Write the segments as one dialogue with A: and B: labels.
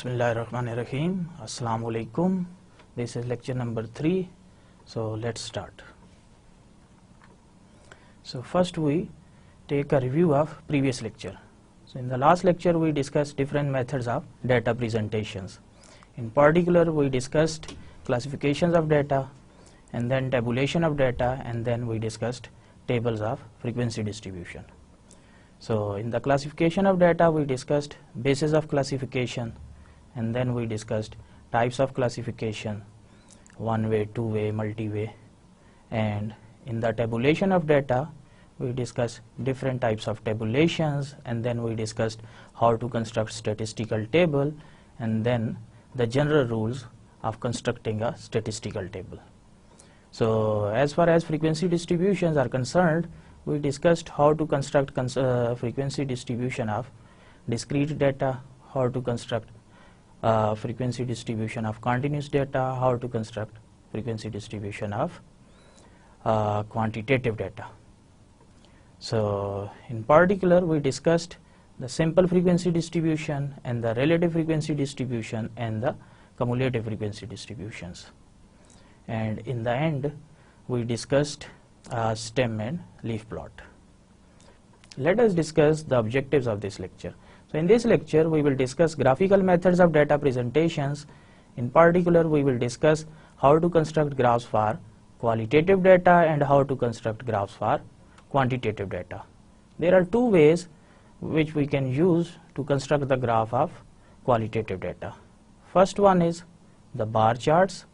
A: Bismillahirrahmanirrahim. Assalamu alaikum. This is lecture number 3. So let's start. So first we take a review of previous lecture. So in the last lecture we discussed different methods of data presentations. In particular we discussed classifications of data and then tabulation of data, and then we discussed tables of frequency distribution. So in the classification of data we discussed basis of classification, and then we discussed types of classification, one way, two way, multi-way, and in the tabulation of data we discussed different types of tabulations, and then we discussed how to construct statistical table, and then the general rules of constructing a statistical table. So as far as frequency distributions are concerned, we discussed how to construct frequency distribution of discrete data, how to construct frequency distribution of continuous data, how to construct frequency distribution of quantitative data. So in particular we discussed the simple frequency distribution and the relative frequency distribution and the cumulative frequency distributions, and in the end we discussed stem and leaf plot. Let us discuss the objectives of this lecture. So in this lecture we will discuss graphical methods of data presentations. In particular we will discuss how to construct graphs for qualitative data and how to construct graphs for quantitative data. There are two ways which we can use to construct the graph of qualitative data. First one is the bar charts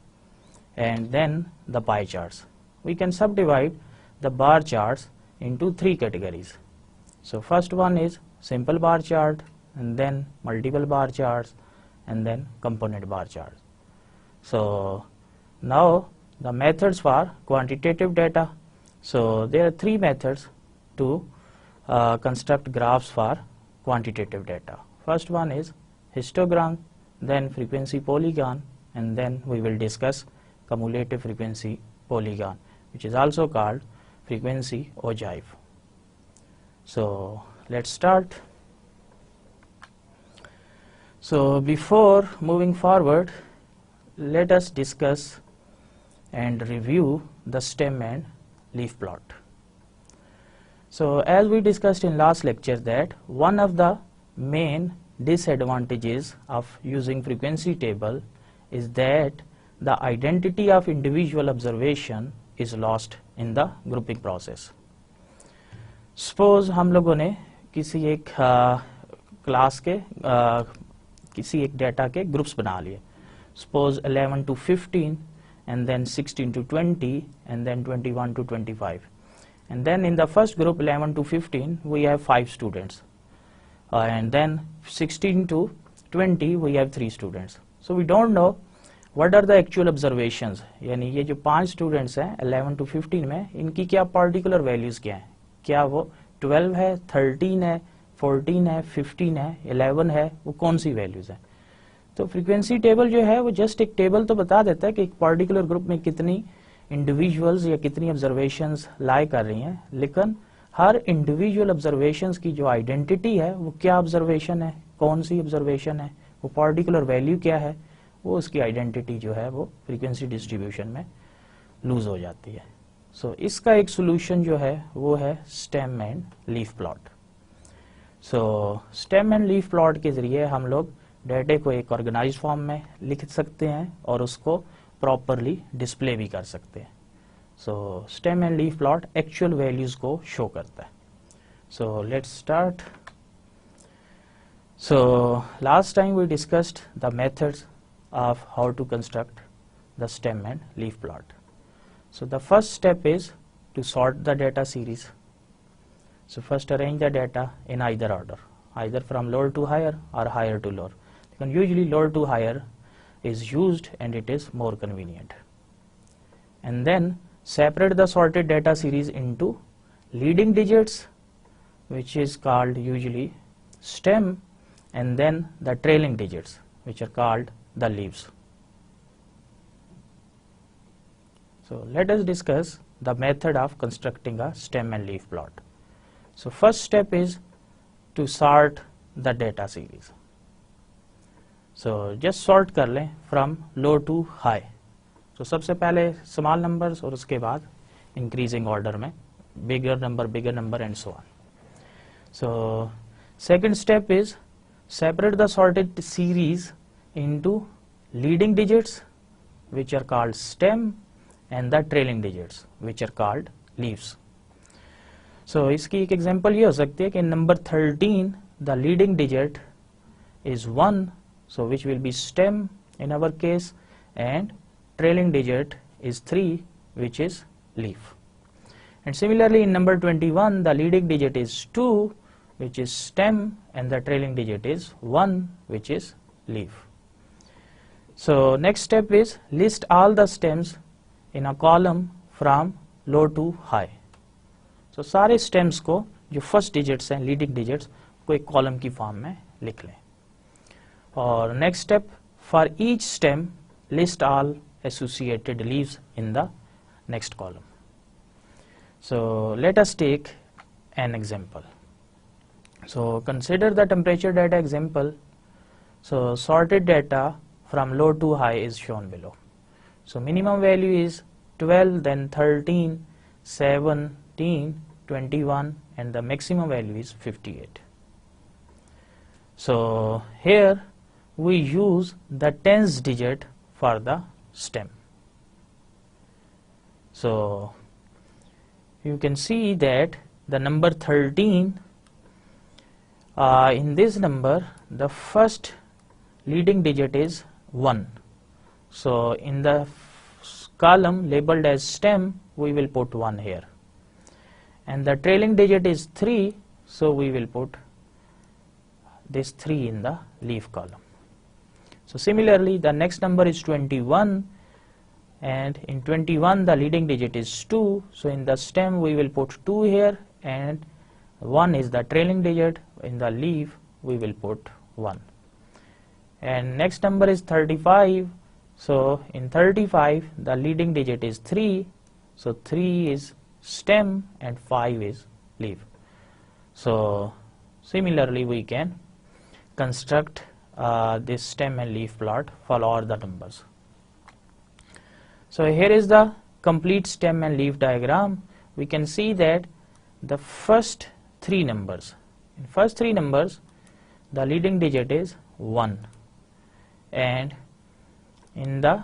A: and then the pie charts. We can subdivide the bar charts into three categories. So first one is simple bar chart, and then multiple bar charts, and then component bar charts. So now the methods for quantitative data. So there are three methods to construct graphs for quantitative data. First one is histogram, then frequency polygon, and then we will discuss cumulative frequency polygon, which is also called frequency ogive. So let's start. So before moving forward, let us discuss and review the stem and leaf plot. So as we discussed in last lecture that one of the main disadvantages of using frequency table is that the identity of individual observation is lost in the grouping process. Suppose हम लोगों ने किसी एक class के किसी एक data के groups बना लिए. Suppose 11 to 15 and then 16 to 20 and then 21 to 25, and then in the first group 11 to 15 we have 5 students, and then 16 to 20 we have 3 students. So we don't know what are the actual observations, यानी ये जो 5 students हैं 11 to 15 में, इनकी क्या particular values क्या हैं, क्या वो 12 है, 13 है, 14 है, 15 है, 11 है, वो कौन सी values हैं. तो फ्रीक्वेंसी टेबल जो है वो जस्ट एक टेबल तो बता देता है कि एक पर्टिकुलर ग्रुप में कितनी इंडिविजुअल्स या कितनी ऑब्जर्वेशंस लाई कर रही हैं, लेकिन हर इंडिविजुअल ऑब्जर्वेशंस की जो आइडेंटिटी है वो क्या ऑब्जर्वेशन है, कौन सी ऑब्जर्वेशन है, वो पर्टिकुलर वैल्यू क्या है, वो उसकी आइडेंटिटी जो है वो फ्रीक्वेंसी डिस्ट्रीब्यूशन में लूज हो जाती है. सो इसका एक सोल्यूशन जो है वो है stem and leaf plot. So stem and leaf plot के जरिए हम लोग डेटा को एक ऑर्गेनाइज्ड फॉर्म में लिख सकते हैं और उसको प्रॉपरली डिस्प्ले भी कर सकते हैं. So stem and leaf plot actual values को शो करता है. So let's start. So last time we discussed the methods of how to construct the stem and leaf plot. So the first step is to sort the data series. So first arrange the data in either order, either from lower to higher or higher to lower. And usually lower to higher is used and it is more convenient. And then separate the sorted data series into leading digits, which is called usually stem, and then the trailing digits, which are called the leaves. So let us discuss the method of constructing a stem and leaf plot. So first step is to sort the data series. So just sort कर लें from low to high. तो सबसे पहले small numbers और उसके बाद increasing order में bigger number and so on. So second step is separate the sorted series into leading digits which are called stem and the trailing digits which are called leaves. So इसकी एक example ये हो सकती है कि number 13 the leading digit is 1, so which will be stem in our case, and trailing digit is 3 which is leaf. And similarly in number 21 the leading digit is 2 which is stem and the trailing digit is 1 which is leaf. So next step is list all the stems in a column from low to high. So सारे stems को जो first digits हैं leading digits को एक column की form में लिख लें. और next step for each stem list all associated leaves in the next column. So let us take an example. So consider the temperature data example. So sorted data from low to high is shown below. So minimum value is 12, then 13, 17, 21, and the maximum value is 58. So here we use the tens digit for the stem. So you can see that the number 13, in this number the first leading digit is 1. So in the column labeled as stem we will put 1 here, and the trailing digit is 3, so we will put this 3 in the leaf column. So similarly the next number is 21, and in 21 the leading digit is 2, so in the stem we will put 2 here, and 1 is the trailing digit. In the leaf we will put 1. And next number is 35, so in 35 the leading digit is 3, so 3 is stem and 5 is leaf. So similarly we can construct this stem and leaf plot for all the numbers. So here is the complete stem and leaf diagram. We can see that the first three numbers, in first three numbers the leading digit is 1, and in the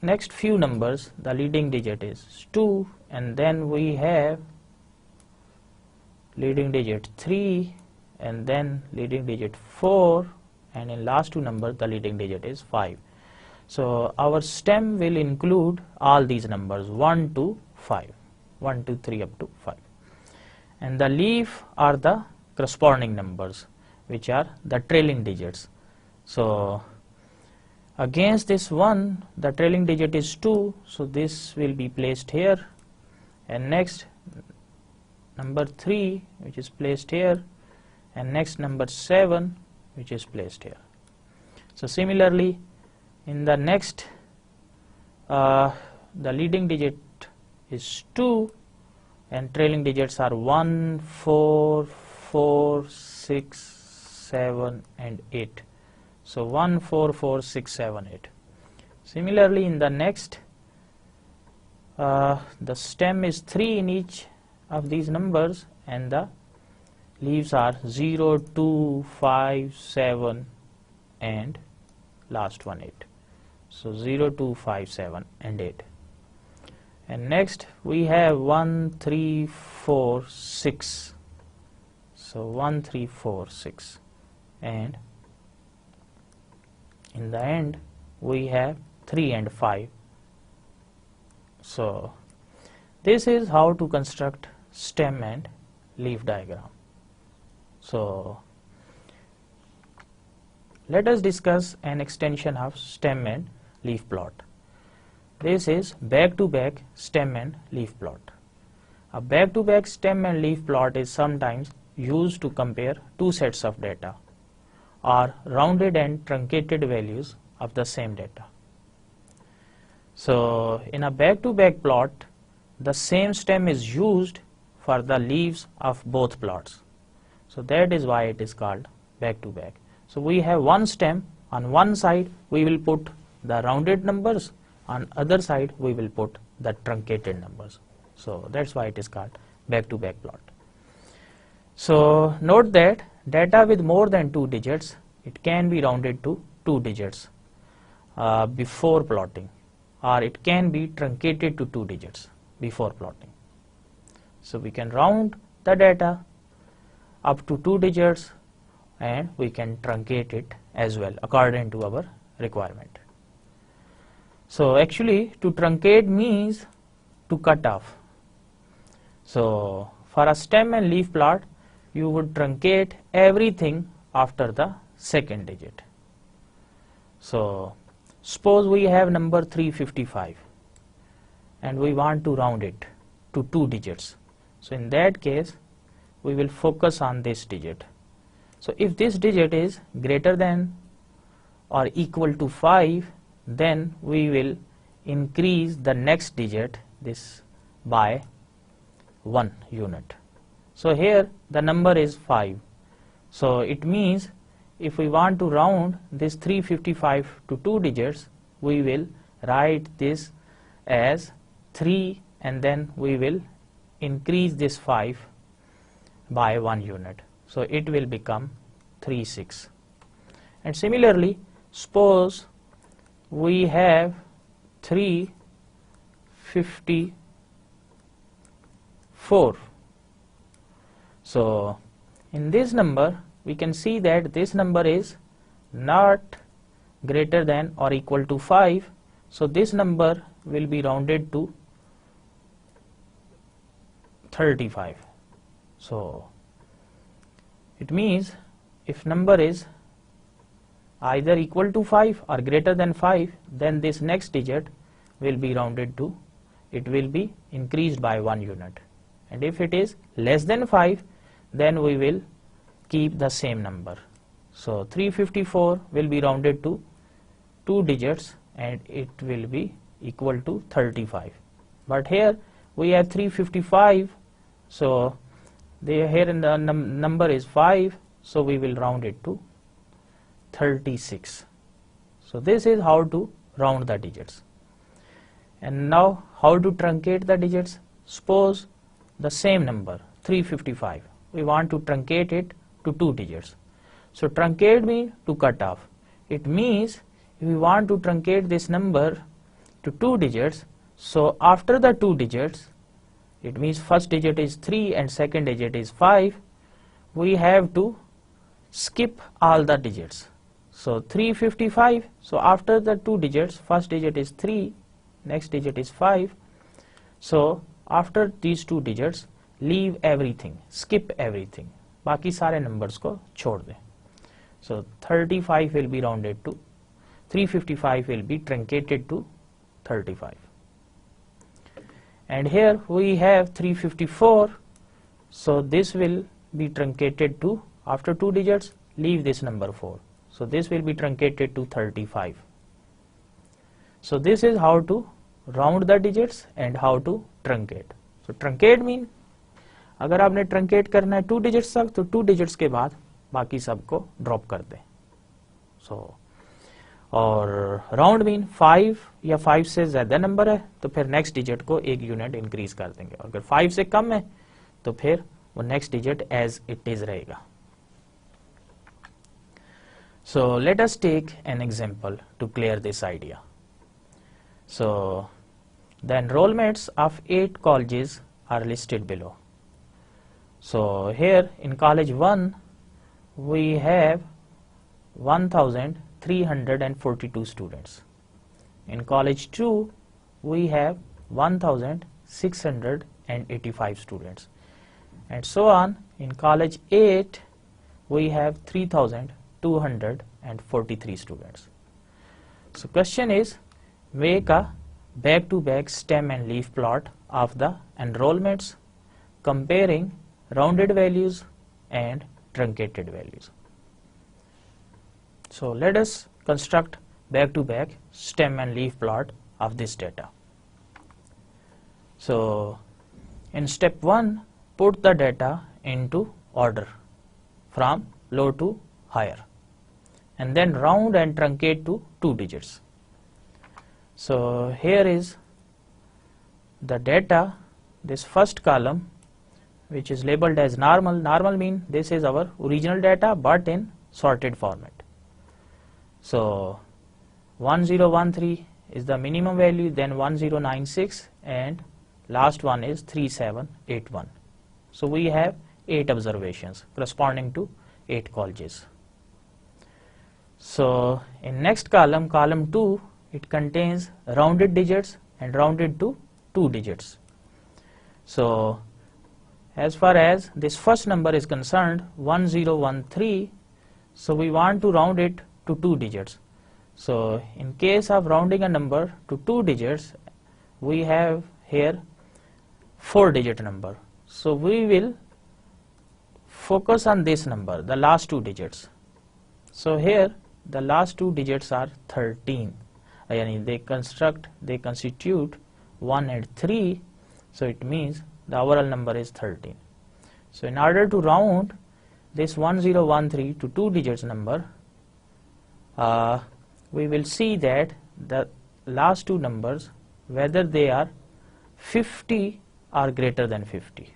A: next few numbers the leading digit is 2, and then we have leading digit 3, and then leading digit 4, and in last two numbers the leading digit is 5. So our stem will include all these numbers 1 to 5, 1 to 3 up to 5. And the leaf are the corresponding numbers which are the trailing digits. So against this 1 the trailing digit is 2, so this will be placed here, and next number 3 which is placed here, and next number 7 which is placed here. So similarly in the next the leading digit is 2 and trailing digits are 1, 4, 4, 6, 7 and 8. So 1, 4, 4, 6, 7, 8. Similarly in the next the stem is 3 in each of these numbers, and the leaves are 0, 2, 5, 7 and last one 8. So 0, 2, 5, 7 and 8. And next we have 1, 3, 4, 6. So 1, 3, 4, 6, and in the end we have 3 and 5. So this is how to construct stem and leaf diagram. So let us discuss an extension of stem and leaf plot. This is back-to-back stem and leaf plot. A back-to-back stem and leaf plot is sometimes used to compare two sets of data or rounded and truncated values of the same data. So in a back-to-back plot, the same stem is used for the leaves of both plots. So that is why it is called back-to-back. So we have one stem. On one side we will put the rounded numbers, on other side we will put the truncated numbers. So that's why it is called back-to-back plot. So note that data with more than 2 digits, it can be rounded to 2 digits before plotting, or it can be truncated to 2 digits before plotting. So we can round the data up to 2 digits and we can truncate it as well according to our requirement. So actually to truncate means to cut off. So for a stem and leaf plot, you would truncate everything after the second digit. So suppose we have number 355 and we want to round it to 2 digits. So in that case we will focus on this digit. So if this digit is greater than or equal to 5, then we will increase the next digit this by 1 unit. So here the number is 5. So it means if we want to round this 355 to 2 digits, we will write this as 3 and then we will increase this 5 by 1 unit. So it will become 36. And similarly, suppose we have 354. So in this number we can see that this number is not greater than or equal to 5. So this number will be rounded to 35. So it means if number is either equal to 5 or greater than 5, then this next digit will be rounded to, it will be increased by 1 unit. And if it is less than 5, then we will keep the same number. So 354 will be rounded to 2 digits and it will be equal to 35. But here we have 355, so here in the number is 5, so we will round it to 36. So this is how to round the digits. And now how to truncate the digits? Suppose the same number 355, we want to truncate it to 2 digits. So truncate means to cut off. It means if we want to truncate this number to 2 digits, so after the 2 digits, it means first digit is 3 and second digit is 5, we have to skip all the digits. So 355, so after the 2 digits, first digit is 3, next digit is 5. So after these 2 digits, leave everything, skip everything, बाकी सारे numbers को छोड़ दें. So 35 will be rounded to 355 will be truncated to 35. And here we have 354, so this will be truncated to, after 2 digits, leave this number 4. So this will be truncated to 35. So this is how to round the digits and how to truncate. So truncate mean अगर आपने truncate करना है 2 digits तक, तो 2 digits के बाद बाकी सबको ड्रॉप कर दें. सो और राउंड मीन 5 या 5 से ज्यादा नंबर है तो फिर नेक्स्ट डिजिट को 1 यूनिट इंक्रीज कर देंगे, और अगर 5 से कम है तो फिर वो next digit as it is रहेगा. So let us take an example to clear this idea. So the enrollments of 8 colleges are listed below. So here in college 1 we have 1342 students. In college 2 we have 1685 students, and so on. In college 8 we have 3243 students. So question is, make a back-to-back stem and leaf plot of the enrollments comparing rounded values and truncated values. So let us construct back-to-back stem and leaf plot of this data. So in step 1, put the data into order from low to higher. and then round and truncate to 2 digits. So here is the data, this first column, which is labeled as normal. Normal means this is our original data but in sorted format. So 1013 is the minimum value, then 1096, and last one is 3781. So we have 8 observations corresponding to 8 colleges. So in next column, column 2, it contains rounded digits and rounded to 2 digits. So as far as this first number is concerned, 1013, so we want to round it to 2 digits. So in case of rounding a number to 2 digits, we have here 4-digit number. So we will focus on this number, the last 2 digits. So here the last 2 digits are 13. They constitute 1 and 3. So it means the overall number is 13. So in order to round this 1013 to 2 digits number, we will see that the last 2 numbers, whether they are 50 or greater than 50.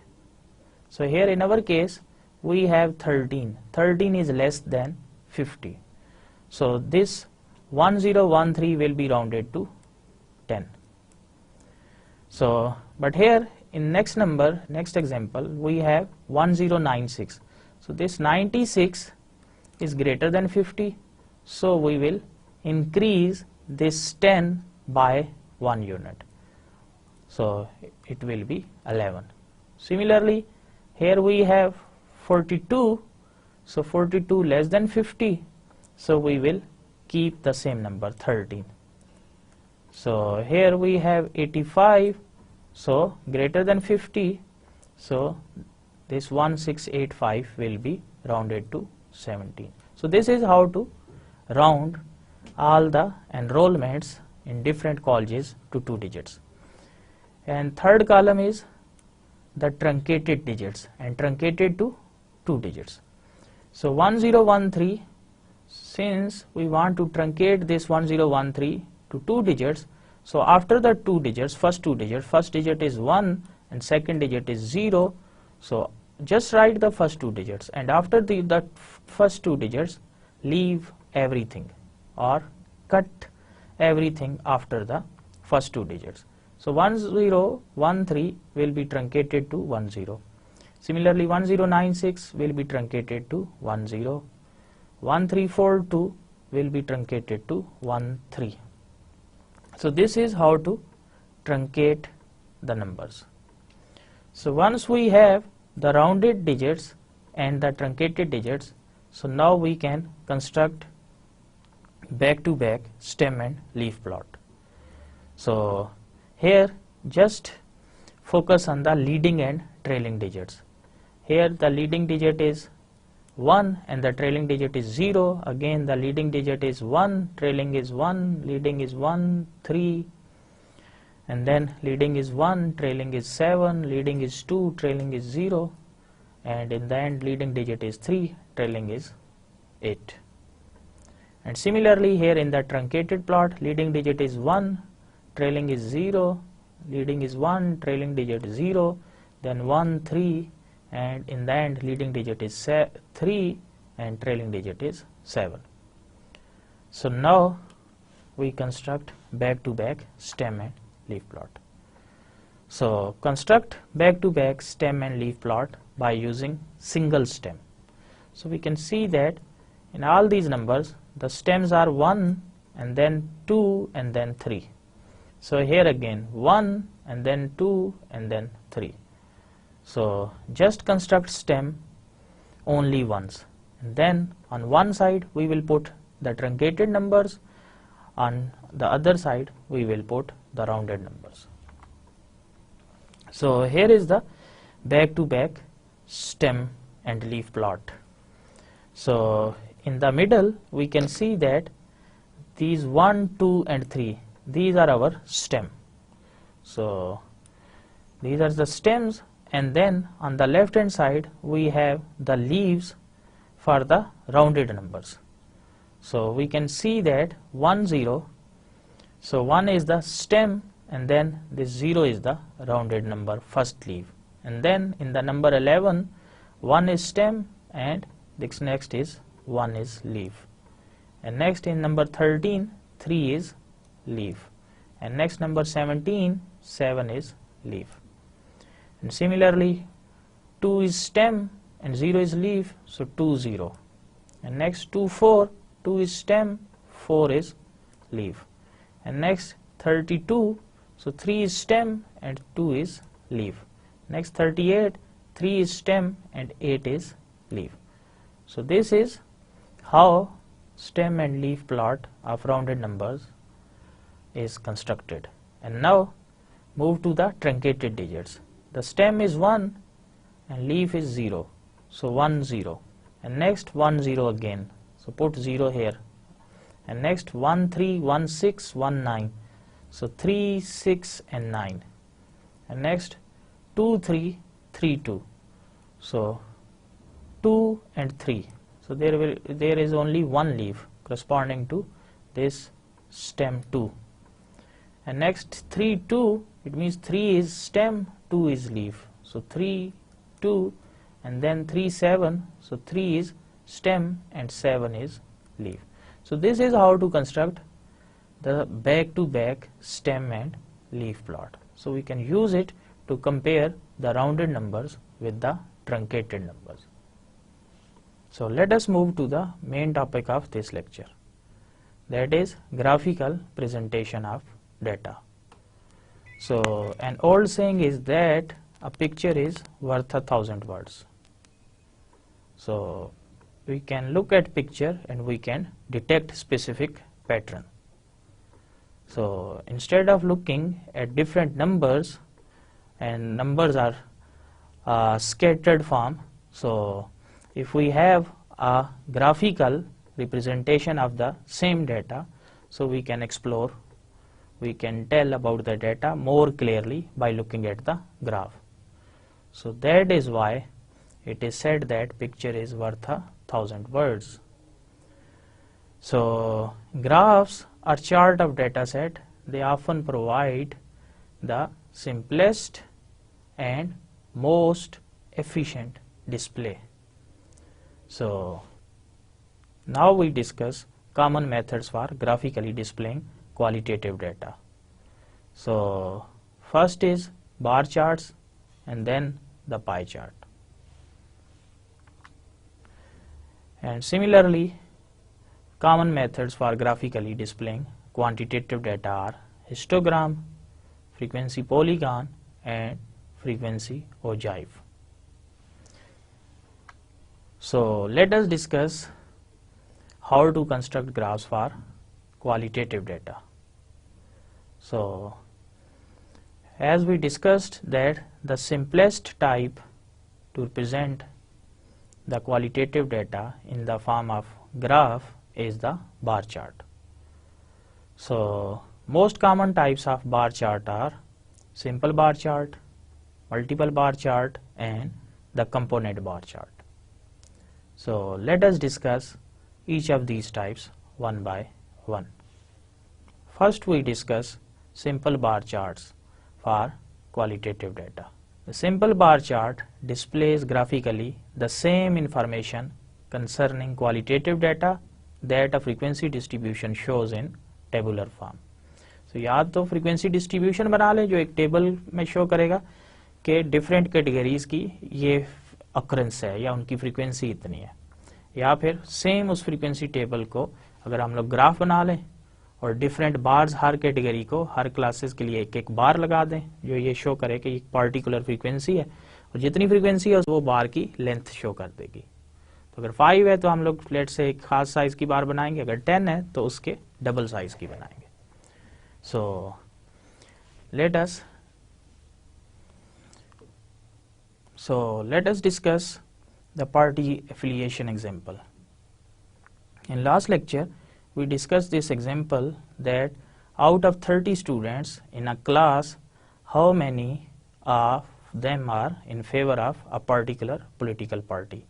A: So here in our case we have 13. 13 is less than 50. So this 1013 will be rounded to 10. So but here in next example, we have 1096. So this 96 is greater than 50. So we will increase this 10 by 1 unit. So it will be 11. Similarly, here we have 42. So 42 less than 50. So we will keep the same number, 13. So here we have 85. So greater than 50. So this 1685 will be rounded to 17. So this is how to round all the enrollments in different colleges to 2 digits. And third column is the truncated digits and truncated to 2 digits. So 1013, since we want to truncate this 1013 to 2 digits, so after the 2 digits, first digit is 1 and second digit is 0. So just write the first 2 digits, and after the first 2 digits, leave everything or cut everything after the first 2 digits. So 1013 will be truncated to 10. Similarly, 1096 will be truncated to 10. 1342 will be truncated to 13. So this is how to truncate the numbers. So once we have the rounded digits and the truncated digits, so now we can construct back-to-back stem and leaf plot. So here just focus on the leading and trailing digits. Here the leading digit is 1 and the trailing digit is 0. Again the leading digit is 1, trailing is 1, leading is 1, 3, and then leading is 1, trailing is 7, leading is 2, trailing is 0, and in the end leading digit is 3, trailing is 8. And similarly here in the truncated plot, leading digit is 1, trailing is 0, leading is 1, trailing digit is 0, then 1, 3, and in the end leading digit is 3 and trailing digit is 7. So now we construct back-to-back stem and leaf plot. So construct back-to-back stem and leaf plot by using single stem. So we can see that in all these numbers the stems are 1 and then 2 and then 3. So here again 1 and then 2 and then 3. So just construct stem only once, and then on one side we will put the truncated numbers, on the other side we will put the rounded numbers. So here is the back-to-back stem and leaf plot. So in the middle we can see that these 1, 2 and 3, these are our stem. So these are the stems, and then on the left hand side we have the leaves for the rounded numbers. So we can see that 1 0, so 1 is the stem, and then this 0 is the rounded number first leaf, and then in the number 11 1 is stem and this next is 1 is leaf, and next in number 13 3 is leaf, and next number 17 7 is leaf, and similarly 2 is stem and 0 is leaf, so 2 0, and next 2 4, 2 is stem, 4 is leaf, and next 32, so 3 is stem and 2 is leaf, next 38, 3 is stem and 8 is leaf. So this is how stem and leaf plot of rounded numbers is constructed. And now move to the truncated digits. The stem is 1 and leaf is 0, so 1 0, and next 1 0 again, so put 0 here, and next 1 3, 1 6, 1 9, so 3 6 and 9, and next 2 3, 3 2, so 2 and 3, so there is only one leaf corresponding to this stem 2, and next 3 2, it means 3 is stem, 2 is leaf, so 3 2, and then 3 7, so 3 is stem and 7 is leaf. So this is how to construct the back-to-back stem and leaf plot. So we can use it to compare the rounded numbers with the truncated numbers. So let us move to the main topic of this lecture, that is graphical presentation of data. So an old saying is that a picture is worth 1,000 words. So we can look at picture and we can detect specific pattern. So instead of looking at different numbers, and numbers are scattered form, so if we have a graphical representation of the same data, so we can explore, we can tell about the data more clearly by looking at the graph. So that is why it is said that picture is worth 1,000 words. So graphs are chart of data set. They often provide the simplest and most efficient display. So now we discuss common methods for graphically displaying qualitative data. So first is bar charts and then the pie chart. And similarly, common methods for graphically displaying quantitative data are histogram, frequency polygon, and frequency ogive. So let us discuss how to construct graphs for qualitative data. So as we discussed that the simplest type to represent the qualitative data in the form of graph is the bar chart. So most common types of bar chart are simple bar chart, multiple bar chart, and the component bar chart. So let us discuss each of these types one by one. First we discuss simple bar charts for qualitative data. The simple bar chart displays graphically the same information concerning qualitative data that a frequency distribution shows in tabular form. So या तो frequency distribution बना ले जो एक table में show करेगा कि different categories की ये occurrence है या उनकी frequency इतनी है, या फिर सेम उस frequency टेबल को अगर हम लोग ग्राफ बना लें और डिफरेंट बार्स हर कैटेगरी को हर क्लासेस के लिए एक एक बार लगा दें जो ये शो करे कि एक पर्टिकुलर फ्रीक्वेंसी है और जितनी फ्रीक्वेंसी है वो बार की लेंथ शो कर देगी. तो अगर 5 है तो हम लोग लेट से एक खास साइज की बार बनाएंगे, अगर 10 है तो उसके डबल साइज की बनाएंगे. So let us discuss the party affiliation example. In last lecture we discussed this example that out of 30 students in a class, how many of them are in favor of a particular political party.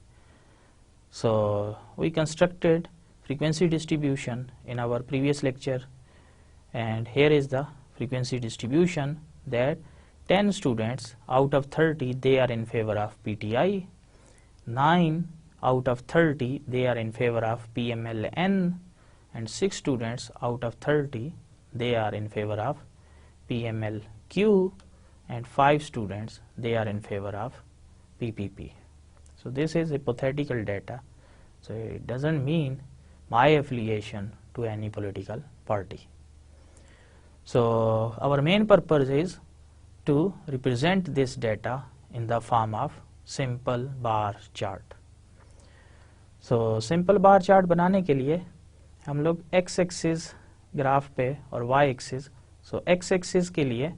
A: So we constructed frequency distribution in our previous lecture, and here is the frequency distribution that 10 students out of 30 they are in favor of PTI, 9 out of 30 they are in favor of PMLN, and 6 students out of 30 they are in favor of PMLQ, and 5 students they are in favor of PPP. So this is hypothetical data, so it doesn't mean my affiliation to any political party. So our main purpose is to represent this data in the form of simple bar chart. So simple bar chart बनाने के लिए हम लोग x axis graph पे और y axis, सो x axis के लिए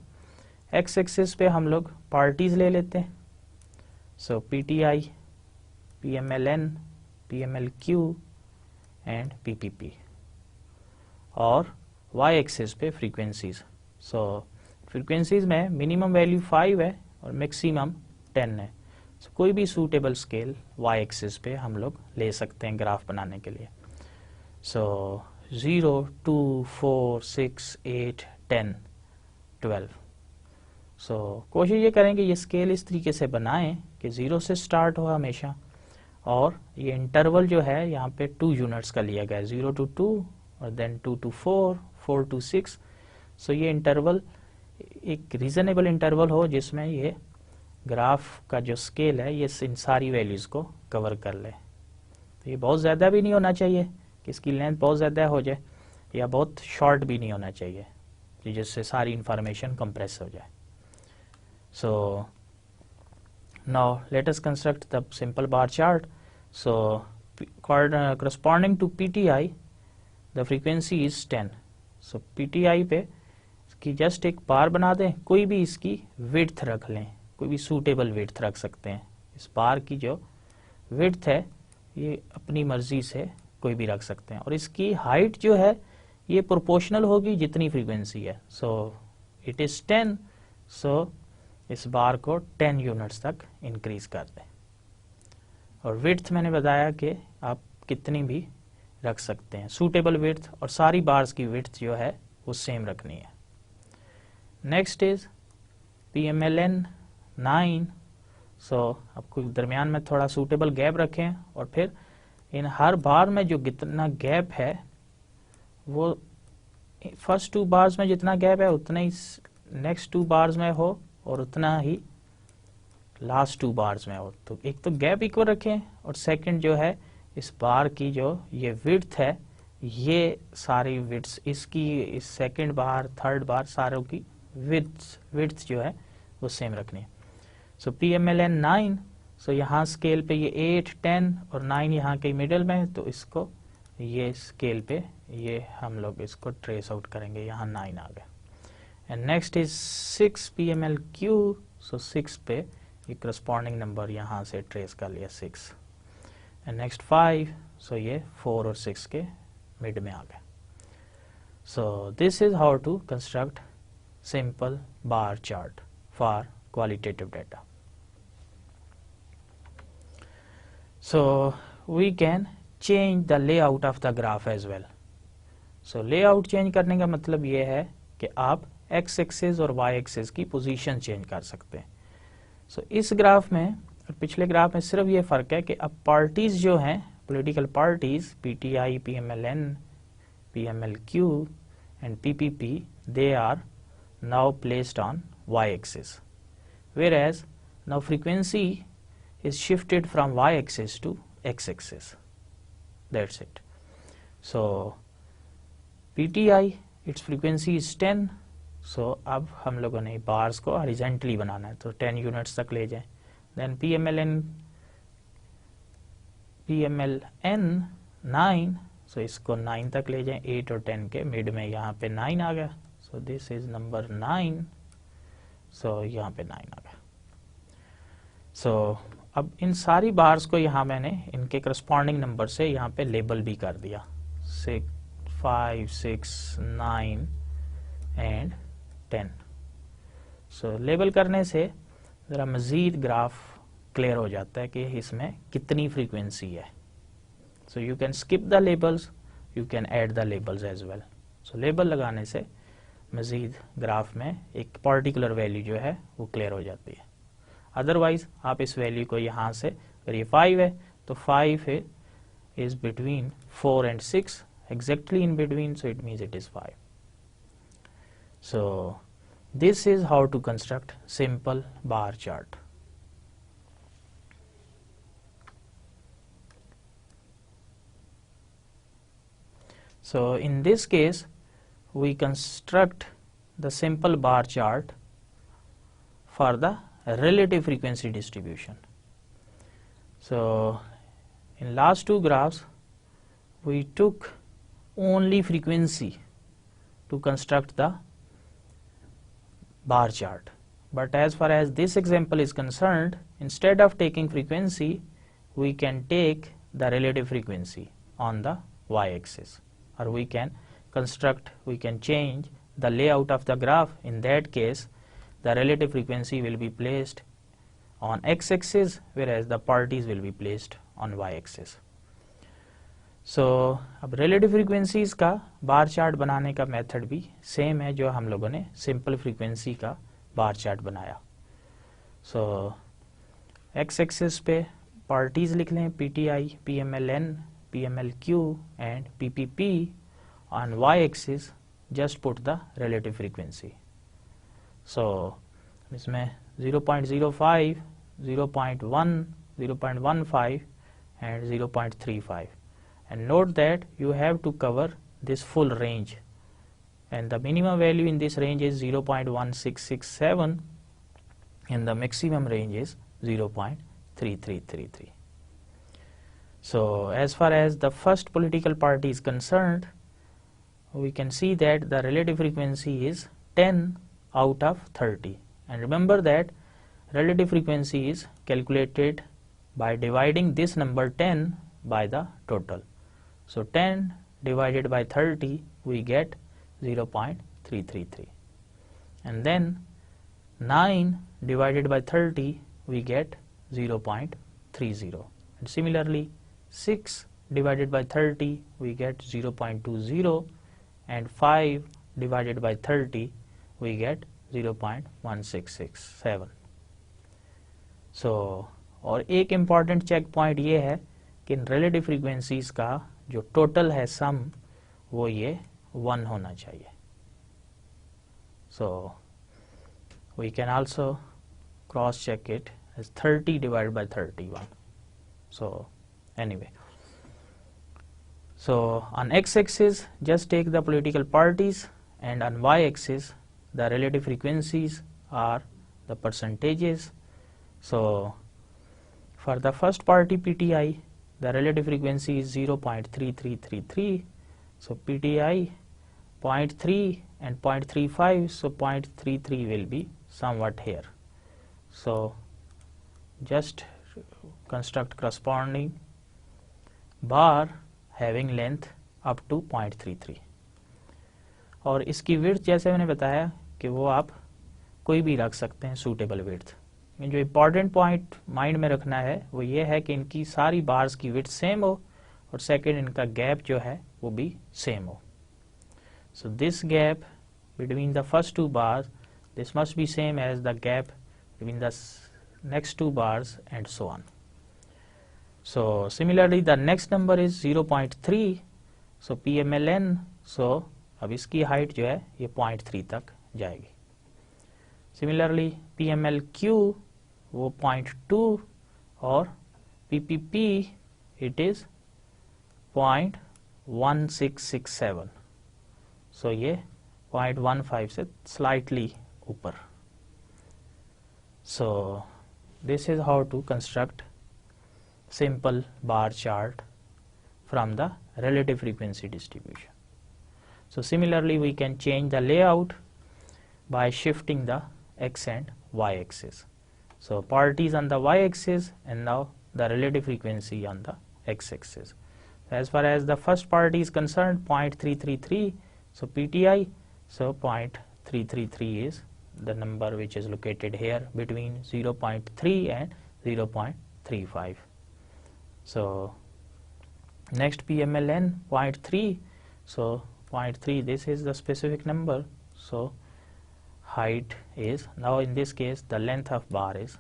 A: x axis पे हम लोग पार्टीज ले लेते हैं, सो PTI, PMLN, PMLQ and PPP, और y एक्सिस पे फ्रीक्वेंसीज। सो फ्रीक्वेंसीज में मिनिमम वैल्यू 5 है और मैक्सिमम 10 है, सो कोई भी सूटेबल स्केल y एक्सिस पे हम लोग ले सकते हैं ग्राफ बनाने के लिए। सो 0, 2, 4, 6, 8, 10, 12। सो कोशिश ये करें कि ये स्केल इस तरीके से बनाएं कि 0 से स्टार्ट हो हमेशा, और ये इंटरवल जो है यहाँ पे 2 यूनिट्स का लिया गया है, 0 to 2 और देन 2 to 4, 4 to 6। सो ये इंटरवल एक रीजनेबल इंटरवल हो जिसमें ये ग्राफ का जो स्केल है ये इन सारी वैल्यूज़ को कवर कर ले। तो ये बहुत ज़्यादा भी नहीं होना चाहिए कि इसकी लेंथ बहुत ज़्यादा हो जाए, या बहुत शॉर्ट भी नहीं होना चाहिए जिससे सारी इंफॉर्मेशन कंप्रेस हो जाए। So now let us construct the simple bar chart. So corresponding to PTI the frequency is 10। So PTI पे इसकी जस्ट एक बार बना दें, कोई भी इसकी विड्थ रख लें, कोई भी सूटेबल विड्थ रख सकते हैं। इस बार की जो विड्थ है ये अपनी मर्जी से कोई भी रख सकते हैं, और इसकी हाइट जो है ये प्रोपोर्शनल होगी जितनी फ्रीक्वेंसी है। सो इट इज़ 10, सो इस बार को 10 यूनिट्स तक इंक्रीज कर दें, और विड्थ मैंने बताया कि आप कितनी भी रख सकते हैं, सूटेबल विड्थ, और सारी बार्स की विड्थ जो है वो सेम रखनी है। Next is PMLN 9। सो आपको दरमियान में थोड़ा सूटेबल गैप रखें, और फिर इन हर बार में जो कितना गैप है वो फर्स्ट 2 बार्स में जितना गैप है उतना ही नेक्स्ट 2 बार्स में हो, और उतना ही लास्ट 2 बार्स में हो। तो एक तो गैप इक्वल रखें, और सेकंड जो है इस बार की जो ये विड्थ है, ये सारी विड्थ इसकी इस सेकंड बार थर्ड बार सारों की विड्थ जो है वो सेम रखनी है। सो PMLN 9, सो यहाँ स्केल पे ये 8, 10 और 9 यहाँ के मिडल में है, तो इसको ये स्केल पे ये हम लोग इसको ट्रेस आउट करेंगे, यहाँ 9 आ गया। And next is 6 PMLQ। सो 6 पे ये करस्पॉन्डिंग नंबर यहाँ से ट्रेस कर लिया 6। एंड नेक्स्ट 5, सो ये 4 और 6 के मिड में आ गया। So this is how to construct simple bar chart for qualitative data. So we can change the layout of the graph as well. So layout change करने का मतलब ये है कि आप x एक्सिस और y एक्सिस की पोजीशन चेंज कर सकते हैं। So इस ग्राफ में और पिछले ग्राफ में सिर्फ ये फ़र्क है कि अब पार्टीज जो हैं political parties PTI, PMLN, PMLQ and PPP, they are now placed on y axis, whereas now frequency is shifted from y axis to x axis. That's it. So PTI its frequency is 10. So अब हम लोगों ने bars को horizontally बनाना है, तो 10 units तक ले जाएं। देन PMLN 9, सो इसको 9 तक ले जाएं, 8 और 10 के मिड में यहाँ पे 9 आ गया। सो दिस इज नंबर 9, सो यहाँ पे 9 आ गया। सो अब इन सारी बार्स को यहाँ मैंने इनके करस्पॉन्डिंग नंबर से यहाँ पे लेबल भी कर दिया, 6, 5, 6, 9 एंड 10। सो लेबल करने से ज़रा मज़ीद ग्राफ क्लियर हो जाता है कि इसमें कितनी फ्रीक्वेंसी है। सो you can skip the labels you can add the labels as well. So label लगाने से मज़ीद ग्राफ में एक पर्टिकुलर वैल्यू जो है वो क्लियर हो जाती है. अदरवाइज आप इस वैल्यू को यहाँ से, अगर ये 5 है तो 5 है is between 4 and 6, exactly in between, so it means it is 5. So this is how to construct simple bar chart. So in this case we construct the simple bar chart for the relative frequency distribution. So in last two graphs we took only frequency to construct the bar chart, but as far as this example is concerned, instead of taking frequency we can take the relative frequency on the y-axis, or we can change the layout of the graph. In that case the relative frequency will be placed on x-axis whereas the parties will be placed on y-axis. So अब relative frequencies का bar chart बनाने का method भी same है जो हम लोगों ने सिंपल फ्रीक्वेंसी का बार चार्ट बनाया. So x-axis पे parties लिख लें PTI, PMLN, PMLQ and PPP. On y-axis just put the relative frequency. So इसमें 0.05, 0.1, 0.15 and 0.35, and note that you have to cover this full range, and the minimum value in this range is 0.1667 and the maximum range is 0.3333. So as far as the first political party is concerned, we can see that the relative frequency is 10 out of 30, and remember that relative frequency is calculated by dividing this number 10 by the total. So 10 divided by 30 we get 0.333, and then 9 divided by 30 we get 0.30, and similarly 6 divided by 30 we get 0.20, and 5 divided by 30 we get 0.1667. So और एक important check point ये है कि इन relative frequencies का जो total है सम वो ये 1 होना चाहिए. So we can also cross check it as 30 divided by 31. So anyway, so on x-axis just take the political parties, and on y-axis the relative frequencies are the percentages. So for the first party PTI the relative frequency is 0.3333, so PTI 0.3 and 0.35, so 0.33 will be somewhat here. So just construct corresponding bar having length up to 0.33, और इसकी width जैसे मैंने बताया कि वो आप कोई भी रख सकते हैं सूटेबल विड्थ. जो इम्पॉर्टेंट पॉइंट माइंड में रखना है वो ये है कि इनकी सारी बार्स की विड्थ सेम हो, और सेकंड इनका गैप जो है वो भी सेम हो. So this gap between the first two bars, this must be same as the gap between the next two bars and so on. So similarly the next number is 0.3, so PMLN, so अब इसकी height जो है ये 0.3 तक जाएगी. Similarly PMLQ वो 0.2 और PPP it is 0.1667, so ये 0.15 से slightly ऊपर. So this is how to construct simple bar chart from the relative frequency distribution. So similarly we can change the layout by shifting the x and y axis. So parties on the y axis and now the relative frequency on the x axis. As far as the first party is concerned 0.333, so PTI, so 0.333 is the number which is located here between 0.3 and 0.35. So next PMLN 0.3, So 0.3, this is the specific number. So height is, now in this case the length of bar is,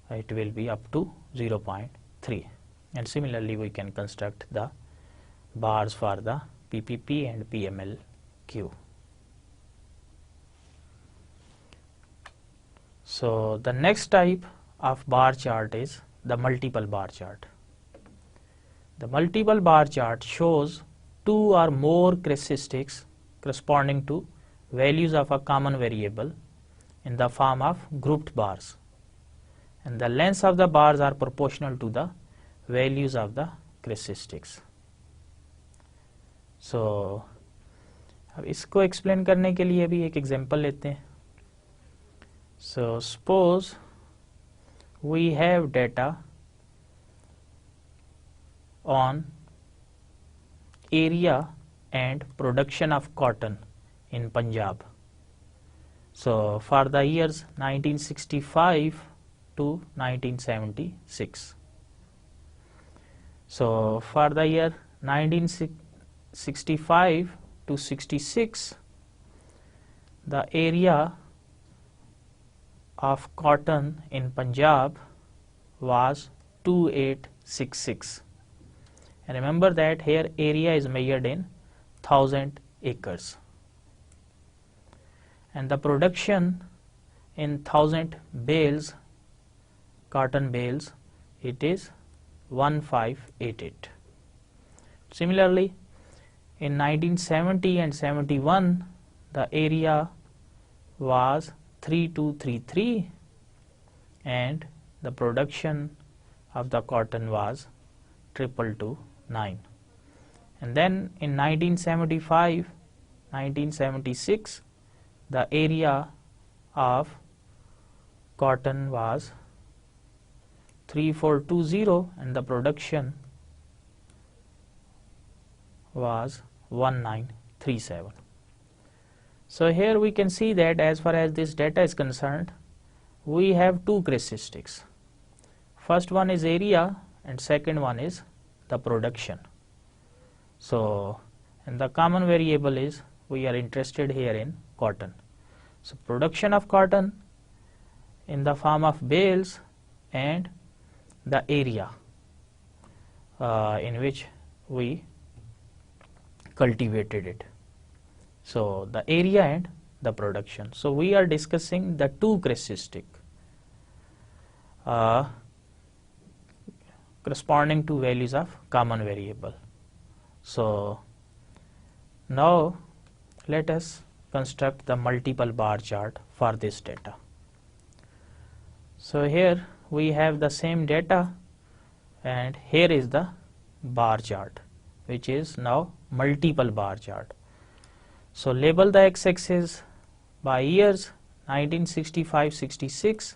A: it will be up to 0.3, and similarly we can construct the bars for the PPP and PMLQ. So the next type of bar chart is the multiple bar chart. The multiple bar chart shows two or more characteristics corresponding to values of a common variable in the form of grouped bars, and the lengths of the bars are proportional to the values of the characteristics. So अब इसको explain करने के लिए भी एक example लेते हैं. So suppose we have data on area and production of cotton in Punjab. So for the years 1965 to 1976. So for the year 1965 to 66, the area of cotton in Punjab was 2866. And remember that here area is measured in 1000 acres. And the production in 1000 bales, cotton bales, it is 1588. Similarly, in 1970 and 71, the area was 3233 and the production of the cotton was 2229. And then in 1975, 1976, the area of cotton was 3420 and the production was 1937. So here we can see that as far as this data is concerned, we have two characteristics. First one is area and second one is the production. So, and the common variable is, we are interested here in cotton. So production of cotton in the form of bales and the area in which we cultivated it. So the area and the production. So we are discussing the two characteristics corresponding to values of common variable. So now let us construct the multiple bar chart for this data. So here we have the same data and here is the bar chart, which is now multiple bar chart. So label the x-axis by years 1965-66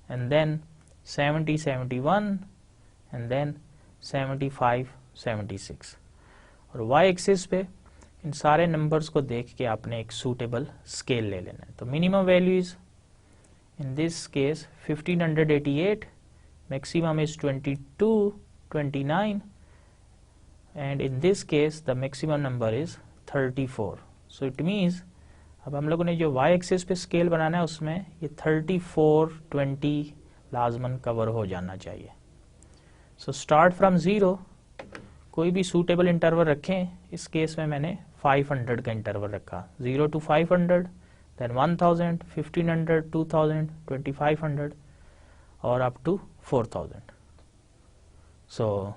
A: and then 70-71 and then 75-76 और y axis पे इन सारे numbers को देख के आपने एक suitable scale ले लेना है. तो minimum value is in this case 1588, maximum is 2229 and in this case the maximum number is 34. So it means अब हम लोगों ने जो y एक्सिस पे स्केल बनाना है उसमें ये 3420 लाजमन कवर हो जाना चाहिए. सो स्टार्ट फ्रॉम 0, कोई भी सूटेबल इंटरवल रखें. इस केस में मैंने 500 का इंटरवल रखा, 0 to 500, then 1000, 1500, 2000, 2500 और अप टू 4000. सो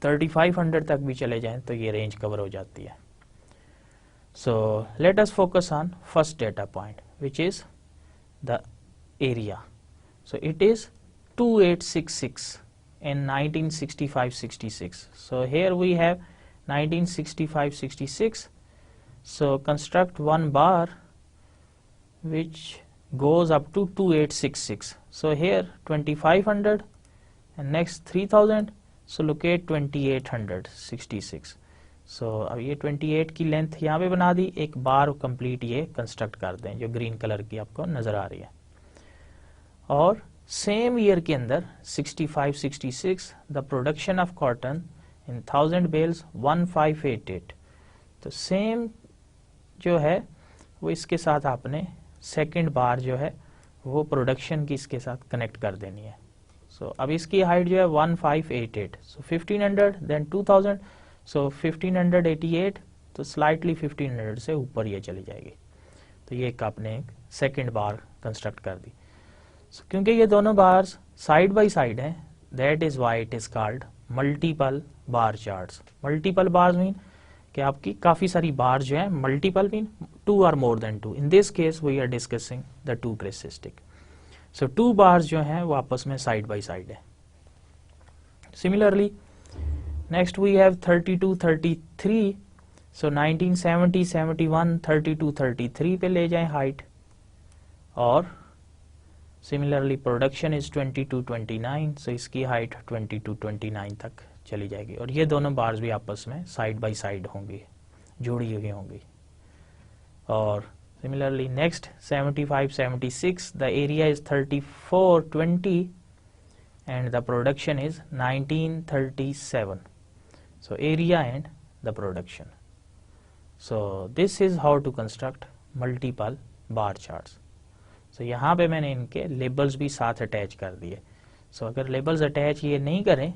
A: 3500 तक भी चले जाएं तो ये रेंज कवर हो जाती है. So let us focus on first data point, which is the area. So it is 2866 in 1965-66. So here we have 1965-66. So construct one bar which goes up to 2866. So here 2500 and next 3000. So locate 2866. सो अब ये 28 की length यहाँ पे बना दी, एक बार complete ये construct कर दें जो ग्रीन कलर की आपको नज़र आ रही है. और सेम ईयर के अंदर 65-66 the production of cotton in 1000 bales 1588। तो सेम जो है वो इसके साथ आपने सेकंड बार जो है वो प्रोडक्शन की इसके साथ कनेक्ट कर देनी है। सो अब इसकी हाइट जो है 1588, सो 1500 देन 2000, सो 1588, तो स्लाइटली 1500 से ऊपर ये चली जाएगी। तो ये एक आपने एक सेकंड बार कंस्ट्रक्ट कर दी। सो क्योंकि ये दोनों बार्स साइड बाय साइड हैं, that is why it is called multiple bar charts. Multiple bars mean कि आपकी काफी सारी बार जो है, मल्टीपल मीन 2 और more than 2। In this case we are discussing the 2 characteristic. So 2 bars जो हैं वो आपस में साइड बाय साइड है। Similarly next we have 32 33। So 1970 71 32 33 पे ले जाएं हाइट, और सिमिलरली प्रोडक्शन इज 22 29, सो इसकी हाइट 22 29 तक चली जाएगी, और ये दोनों बार्स भी आपस में साइड बाय साइड होंगी, जुड़ी हुई होंगी। और similarly next 75 76, the area is 34 20 and the production is 1937. So area and the production. So this is how to construct multiple bar charts. So यहाँ पे मैंने इनके लेबल्स भी साथ अटैच कर दिए। So अगर लेबल्स अटैच ये नहीं करें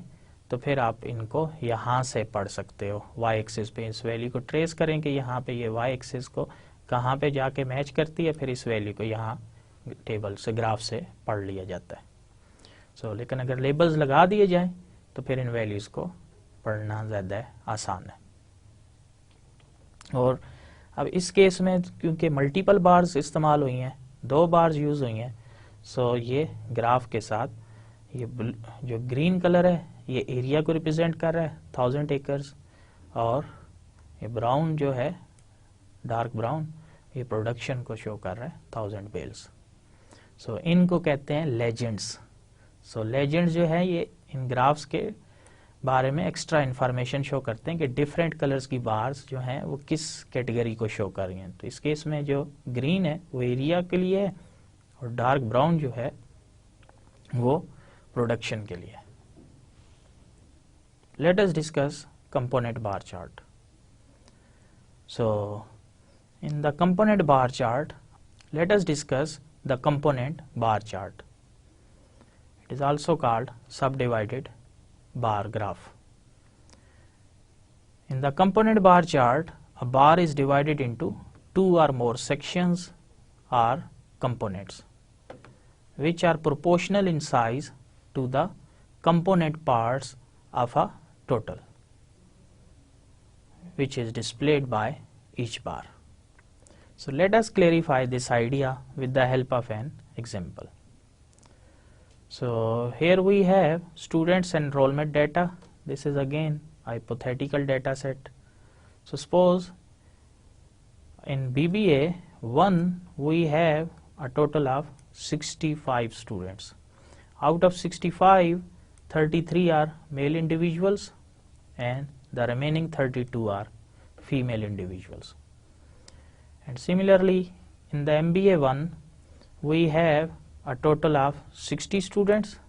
A: तो फिर आप इनको यहाँ से पढ़ सकते हो। y एक्सिस पे इस वैल्यू को ट्रेस करें कि यहाँ पे ये y एक्सिस को कहाँ पे जाके मैच करती है, फिर इस वैल्यू को यहाँ टेबल से, ग्राफ से पढ़ लिया जाता है। सो लेकिन अगर लेबल्स लगा दिए जाएं तो फिर इन वैल्यूज को पढ़ना ज़्यादा आसान है। और अब इस केस में क्योंकि मल्टीपल बार्स इस्तेमाल हुई हैं, 2 बार्स यूज़ हुई हैं, सो ये ग्राफ के साथ ये जो ग्रीन कलर है ये एरिया को रिप्रेजेंट कर रहा है 1000 एकर्स, और ये ब्राउन जो है डार्क ब्राउन ये प्रोडक्शन को शो कर रहा है 1000 बेल्स। सो इनको कहते हैं लेजेंड्स। सो लेजेंड्स जो है ये इन ग्राफ्स के बारे में एक्स्ट्रा इन्फॉर्मेशन शो करते हैं कि डिफरेंट कलर्स की बार्स जो हैं वो किस कैटेगरी को शो कर रही हैं। तो इस केस में जो ग्रीन है वो एरिया के लिए है, और डार्क ब्राउन जो है वो प्रोडक्शन के लिए है। Let us discuss component bar chart. So in the component bar chart let us discuss the component bar chart. It is also called subdivided bar graph. In the component bar chart, a bar is divided into 2 or more sections or components which are proportional in size to the component parts of a total, which is displayed by each bar. So let us clarify this idea with the help of an example. So here we have students enrollment data. This is again a hypothetical data set. So suppose in BBA 1 we have a total of 65 students. Out of 65, 33 are male individuals and the remaining 32 are female individuals. And similarly in the MBA 1 we have a total of 60 students.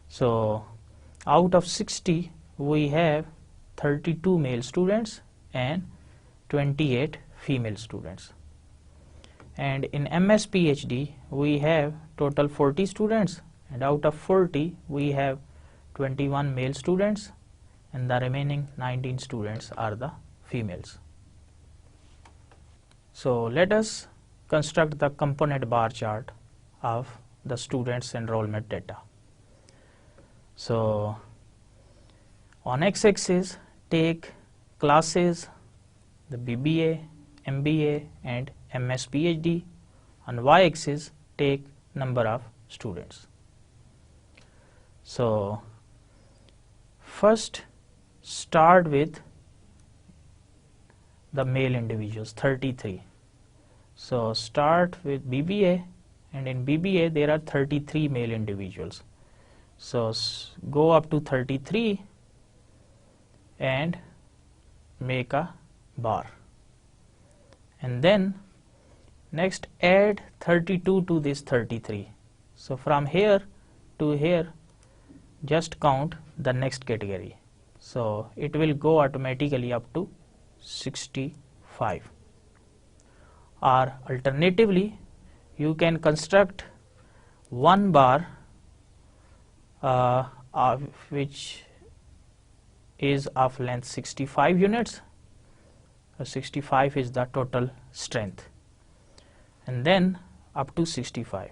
A: So out of 60 we have 32 male students and 28 female students. And in MS PhD we have total 40 students, and out of 40 we have 21 male students and the remaining 19 students are the females. So let us construct the component bar chart of the students enrollment data. So on x-axis take classes, the BBA, MBA and MS PhD. On y-axis take number of students. So first start with the male individuals, 33. So start with BBA, and in BBA there are 33 male individuals. So go up to 33 and make a bar, and then next add 32 to this 33. So from here to here just count the next category. so it will go automatically up to 65. Or alternatively, you can construct one bar which is of length 65 units. 65 is the total strength, and then up to 65,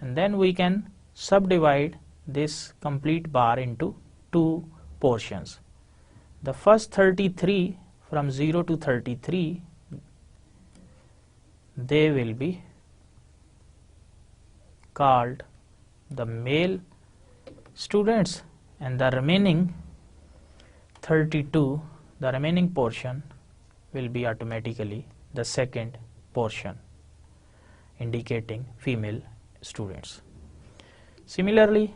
A: and then we can subdivide this complete bar into two portions. The first 33, from 0 to 33, they will be called the male students, and the remaining 32, the remaining portion, will be automatically the second portion, indicating female students. Similarly,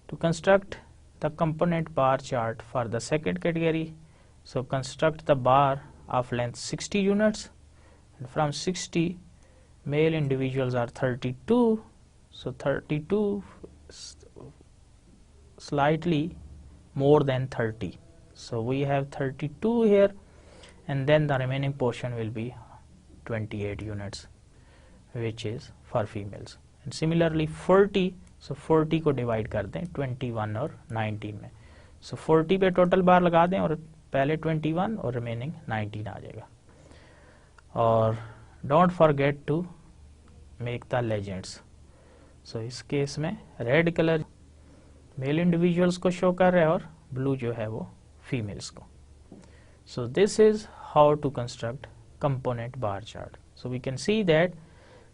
A: to construct the component bar chart for the second category, so construct the bar of length 60 units, and from 60, male individuals are 32, so 32 slightly more than 30, so we have 32 here, and then the remaining portion will be 28 units, which is for females. And similarly 40, so 40 को divide कर दें 21 और 19 में, so 40 पे total बार लगा दें और पहले 21 और रिमेनिंग 19 आ जाएगा. और don't forget to make the legends. So इस केस में रेड कलर मेल इंडिविजुअल्स को शो कर रहा है और ब्लू जो है वो फीमेल्स को. So this is how to construct component bar chart. So we can see that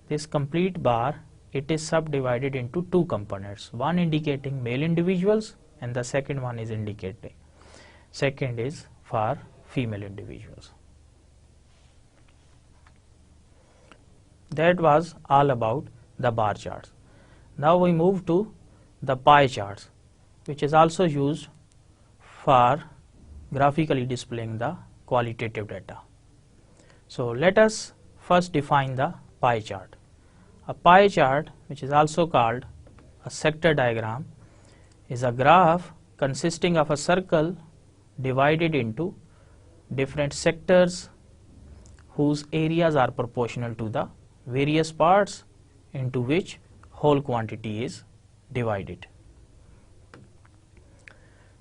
A: this complete bar, it is subdivided into two components, one indicating male individuals and the second one is indicating, second is for female individuals. That was all about the bar charts. Now we move to the pie charts, which is also used for graphically displaying the qualitative data. So let us first define the pie chart. A pie chart, which is also called a sector diagram, is a graph consisting of a circle divided into different sectors whose areas are proportional to the various parts into which whole quantity is divided.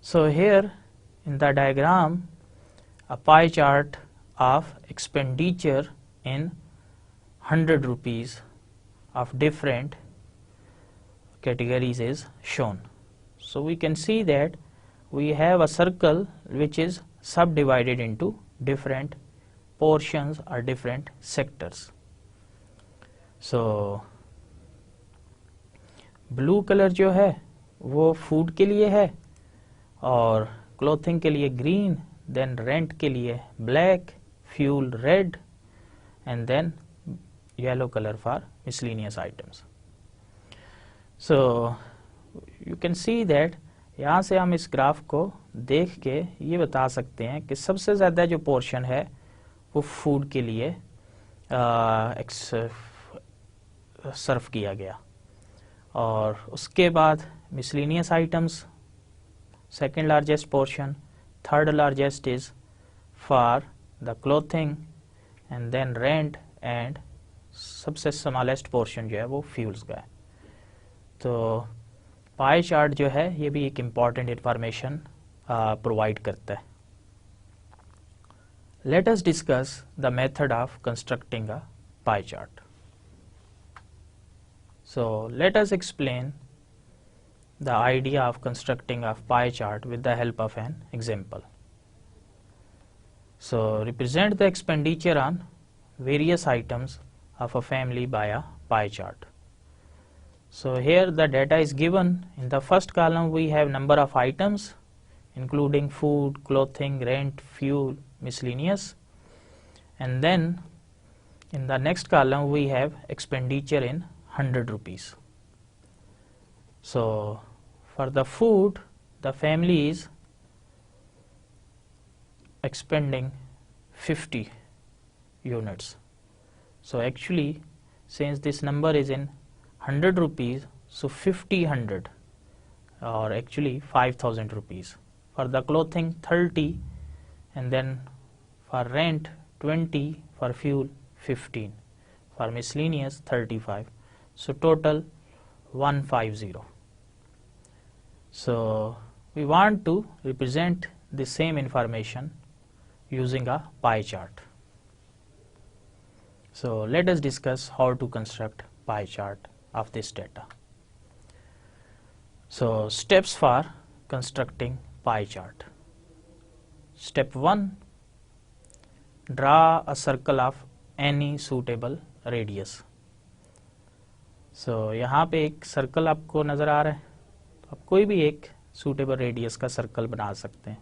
A: So here in the diagram, a pie chart of expenditure in 100 rupees of different categories is shown. So we can see that we have a circle which is subdivided into different portions or different sectors. So blue colour जो है वो food के लिए है, और clothing के लिए green, then rent के लिए black, fuel red, and then yellow colour for miscellaneous items. So you can see that यहाँ से हम इस ग्राफ को देख के ये बता सकते हैं कि सबसे ज़्यादा जो पोर्शन है वो फूड के लिए सर्व किया गया, और उसके बाद miscellaneous items second largest portion, third largest is for the clothing, and then rent, and सबसे smallest portion जो है वो fuels का है. तो pie chart जो है ये भी एक important information provide करता है. Let us discuss the method of constructing a pie chart. So let us explain the idea of constructing a pie chart with the help of an example. So represent the expenditure on various items of a family by a pie chart. So here the data is given. In the first column we have number of items including food, clothing, rent, fuel, miscellaneous, and then in the next column we have expenditure in 100 rupees. So for the food, the family is expending 50 units. So actually, since this number is in 100 rupees, so 50 100 or actually 5000 rupees for the clothing 30, and then for rent 20, for fuel 15, for miscellaneous 35. So total 150. So we want to represent the same information using a pie chart. So let us discuss how to construct pie chart of this data. So steps for constructing pie chart. Step 1, draw a circle of any suitable radius. So यहाँ पे एक circle आपको नज़र आ रहा है, तो आप कोई भी एक suitable radius का सर्कल बना सकते हैं.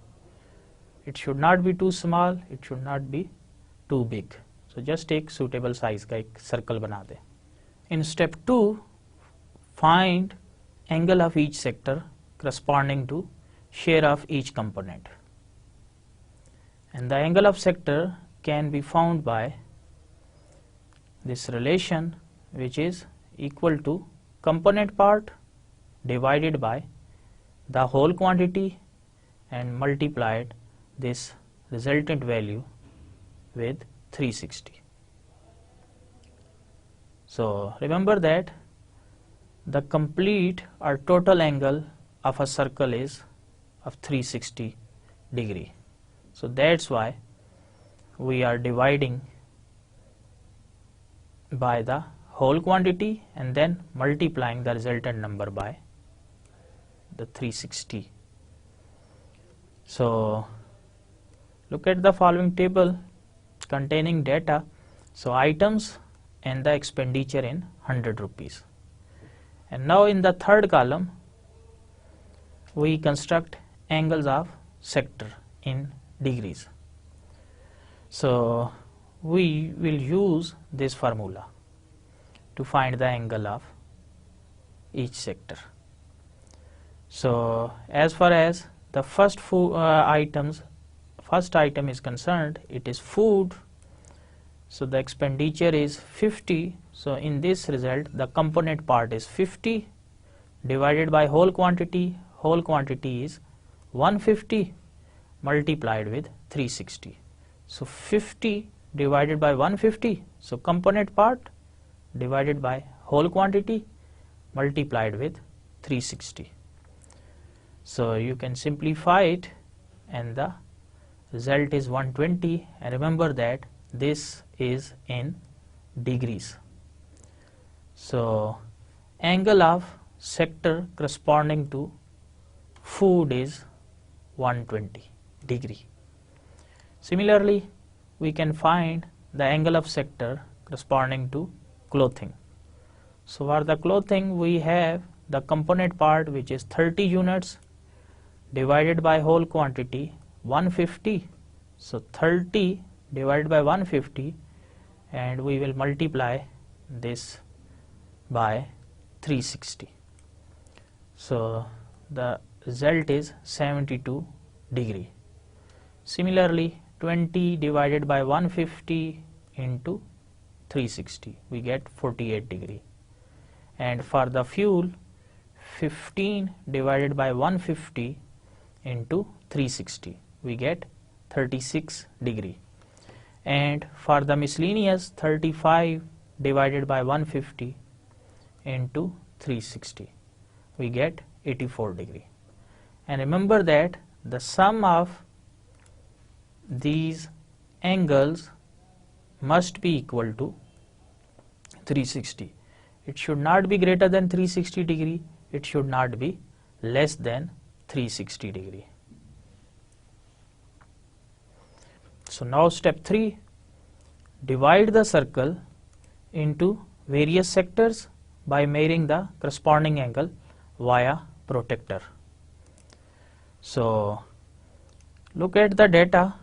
A: It should not be too small, it should not be too big. So just एक suitable size का एक सर्कल बना दें. In step 2, find angle of each sector corresponding to share of each component. And the angle of sector can be found by this relation, which is equal to component part divided by the whole quantity and multiplied this resultant value with 360. So remember that the complete or total angle of a circle is of 360 degree. So that's why we are dividing by the whole quantity and then multiplying the resultant number by the 360. So look at the following table containing data. So items and the expenditure in 100 rupees. And now in the third column we construct angles of sector in degrees. So we will use this formula to find the angle of each sector. So as far as the first item is concerned, it is food. So the expenditure is 50. So in this result the component part is 50 divided by whole quantity. Whole quantity is 150 multiplied with 360. So 50 divided by 150. So component part divided by whole quantity multiplied with 360. So you can simplify it and the result is 120, and remember that this is in degrees. So angle of sector corresponding to food is 120 degree. Similarly, we can find the angle of sector corresponding to clothing. So for the clothing we have the component part, which is 30 units divided by whole quantity 150. So 30 divided by 150, and we will multiply this by 360. So the result is 72 degree. Similarly, 20 divided by 150 into 360, we get 48 degree. And for the fuel, 15 divided by 150 into 360, we get 36 degree. And for the miscellaneous, 35 divided by 150 into 360, we get 84 degree. And remember that the sum of these angles must be equal to 360. It should not be greater than 360 degree. It should not be less than 360 degree. So now step 3, divide the circle into various sectors by measuring the corresponding angle via protractor. So look at the data.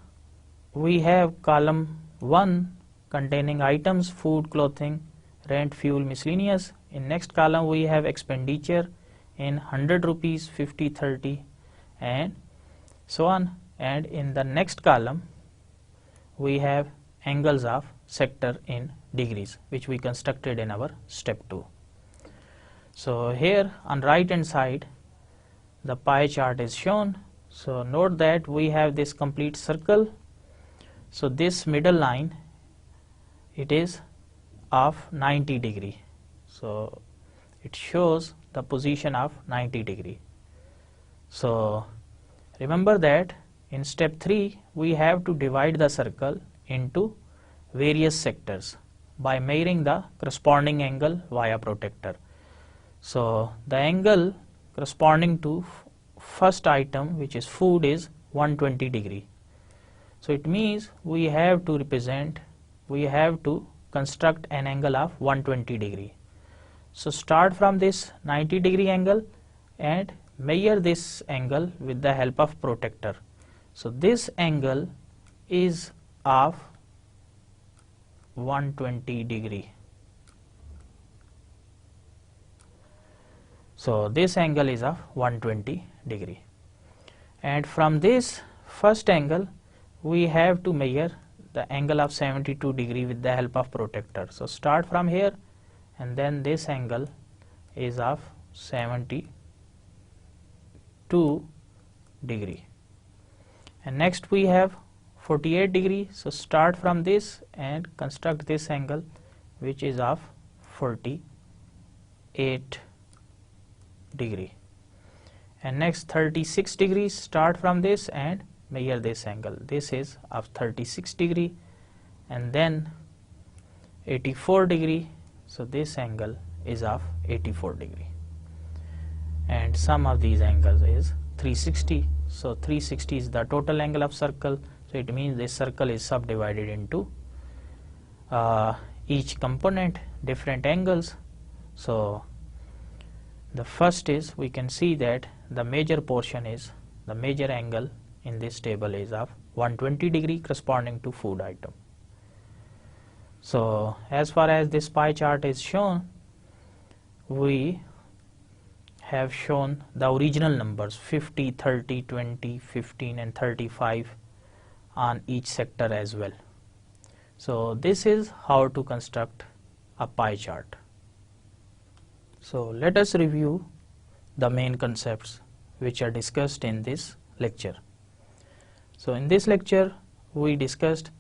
A: We have column 1 containing items, food, clothing, rent, fuel, miscellaneous. In next column we have expenditure in 100 rupees, 50, 30 and so on. And in the next column we have angles of sector in degrees, which we constructed in our step 2. So here on right hand side the pie chart is shown. So note that we have this complete circle. So this middle line, it is of 90 degree. So it shows the position of 90 degree. So remember that in step 3 we have to divide the circle into various sectors by measuring the corresponding angle via protractor. So the angle corresponding to first item, which is food, is 120 degree. So it means we have to construct an angle of 120 degree. So start from this 90 degree angle and measure this angle with the help of protractor. So this angle is of 120 degree. So this angle is of 120 degree, and from this first angle we have to measure the angle of 72 degree with the help of protractor. So start from here, and then this angle is of 72 degree, and next we have 48 degree. So start from this and construct this angle, which is of 48 degree, and next 36 degrees. Start from this and measure this angle. This is of 36 degree, and then 84 degree. So this angle is of 84 degree, and sum of these angles is 360. So 360 is the total angle of circle. So it means this circle is subdivided into each component different angles. So the first is, we can see that the major portion is, the major angle in this table is of 120 degree corresponding to food item. So as far as this pie chart is shown, we have shown the original numbers 50, 30, 20, 15 and 35 on each sector as well. So this is how to construct a pie chart. So let us review the main concepts which are discussed in this lecture. So in this lecture we discussed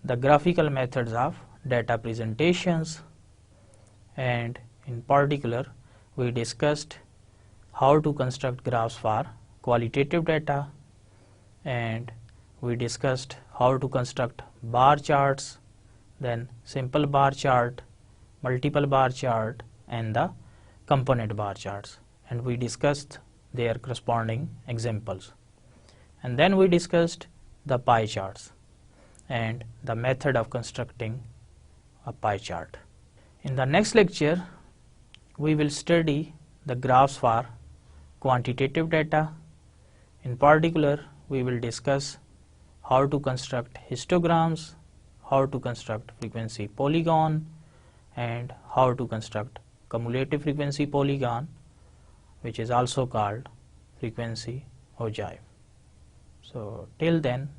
A: the graphical methods of data presentations, and in particular we discussed how to construct graphs for qualitative data, and we discussed how to construct bar charts, then simple bar chart, multiple bar chart and the component bar charts, and we discussed their corresponding examples, and then we discussed the pie charts and the method of constructing a pie chart. In the next lecture we will study the graphs for quantitative data. In particular we will discuss how to construct histograms, how to construct frequency polygon, and how to construct cumulative frequency polygon, which is also called frequency ogive. So till then,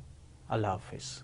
A: Allah Hafiz.